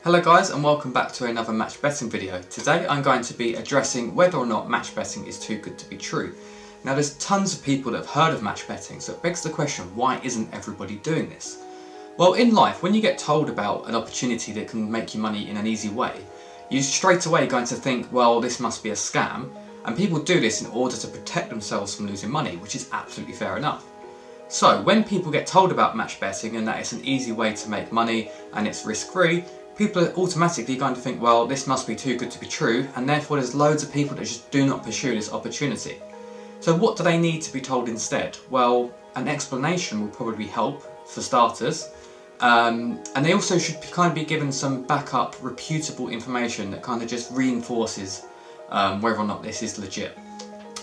Hello guys, and welcome back to another match betting video. Today I'm going to be addressing whether or not match betting is too good to be true. Now there's tons of people that have heard of match betting, so it begs the question, why isn't everybody doing this? Well, in life, when you get told about an opportunity that can make you money in an easy way, you're straight away going to think, well, this must be a scam, and people do this in order to protect themselves from losing money, which is absolutely fair enough. So when people get told about match betting and that it's an easy way to make money and it's risk-free, people are automatically going to think, well, this must be too good to be true, and therefore there's loads of people that just do not pursue this opportunity. So what do they need to be told instead? Well, an explanation will probably help, for starters, and they also should kind of be given some backup, reputable information that kind of just reinforces whether or not this is legit.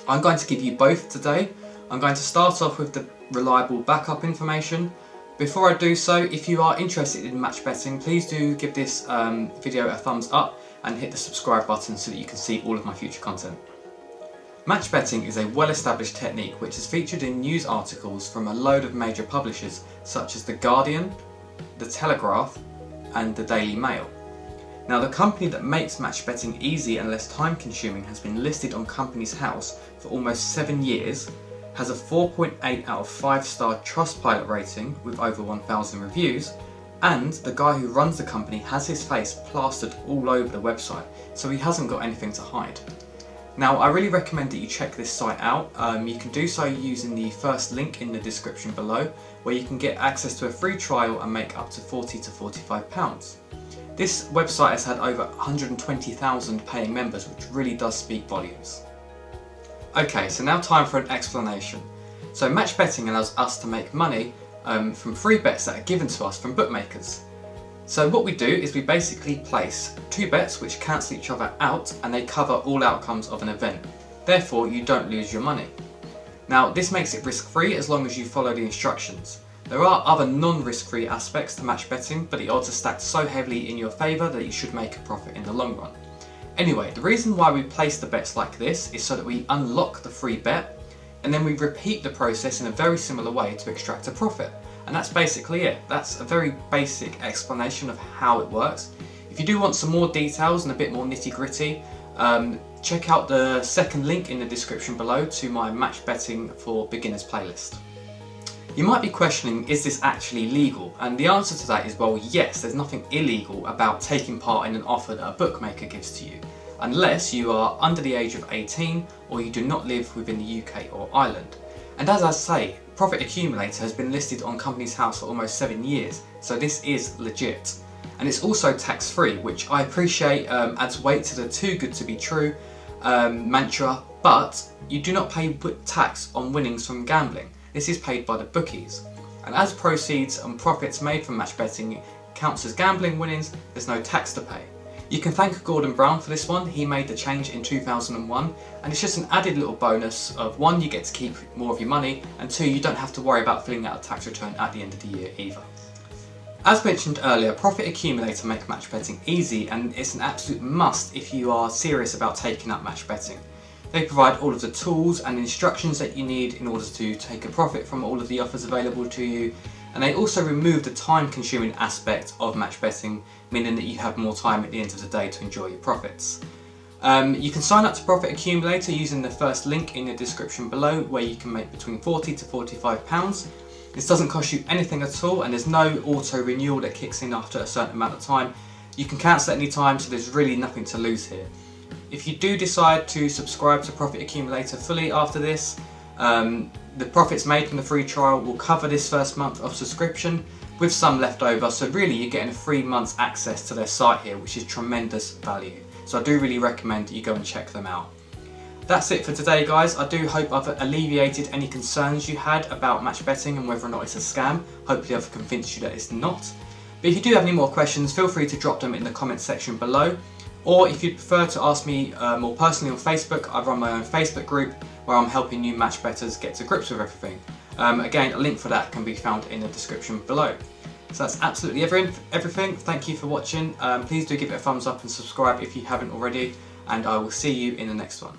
I'm going to give you both today. I'm going to start off with the reliable backup information. Before I do so, if you are interested in match betting, please do give this video a thumbs up and hit the subscribe button so that you can see all of my future content. Match betting is a well-established technique which is featured in news articles from a load of major publishers such as The Guardian, The Telegraph and The Daily Mail. Now, the company that makes match betting easy and less time consuming has been listed on Companies House for almost 7 years, has a 4.8 out of 5-star Trustpilot rating with over 1,000 reviews, and the guy who runs the company has his face plastered all over the website, so he hasn't got anything to hide. Now, I really recommend that you check this site out. You can do so using the first link in the description below, where you can get access to a free trial and make up to £40 to £45. This website has had over 120,000 paying members, which really does speak volumes. Okay, so now time for an explanation. So match betting allows us to make money from free bets that are given to us from bookmakers. So what we do is we basically place 2 bets which cancel each other out, and they cover all outcomes of an event. Therefore, you don't lose your money. Now, this makes it risk-free as long as you follow the instructions. There are other non-risk-free aspects to match betting, but the odds are stacked so heavily in your favour that you should make a profit in the long run. Anyway, the reason why we place the bets like this is so that we unlock the free bet, and then we repeat the process in a very similar way to extract a profit. And that's basically it. That's a very basic explanation of how it works. If you do want some more details and a bit more nitty-gritty, check out the second link in the description below to my match betting for beginners playlist. You might be questioning, is this actually legal? And the answer to that is, well, yes, there's nothing illegal about taking part in an offer that a bookmaker gives to you, unless you are under the age of 18 or you do not live within the UK or Ireland. And as I say, Profit Accumulator has been listed on Companies House for almost 7 years, so this is legit. And it's also tax-free, which I appreciate adds weight to the too good to be true mantra, but you do not pay tax on winnings from gambling. This is paid by the bookies. And as proceeds and profits made from match betting counts as gambling winnings, there's no tax to pay. You can thank Gordon Brown for this one. He made the change in 2001, and it's just an added little bonus of 1, you get to keep more of your money, and 2, you don't have to worry about filling out a tax return at the end of the year either. As mentioned earlier, Profit Accumulator make match betting easy, and it's an absolute must if you are serious about taking up match betting. They provide all of the tools and instructions that you need in order to take a profit from all of the offers available to you, and they also remove the time-consuming aspect of match betting, meaning that you have more time at the end of the day to enjoy your profits. You can sign up to Profit Accumulator using the first link in the description below, where you can make between £40 to £45. This doesn't cost you anything at all, and there's no auto-renewal that kicks in after a certain amount of time. You can cancel at any time, so there's really nothing to lose here. If you do decide to subscribe to Profit Accumulator fully after this, the profits made from the free trial will cover this first month of subscription with some left over, so really you're getting a 3 months access to their site here, which is tremendous value. So I do really recommend that you go and check them out. That's it for today, guys. I do hope I've alleviated any concerns you had about match betting and whether or not it's a scam. Hopefully I've convinced you that it's not. But if you do have any more questions, feel free to drop them in the comments section below. Or if you'd prefer to ask me more personally on Facebook, I run my own Facebook group where I'm helping new match bettors get to grips with everything. Again, a link for that can be found in the description below. So that's absolutely everything. Thank you for watching. Please do give it a thumbs up and subscribe if you haven't already, and I will see you in the next one.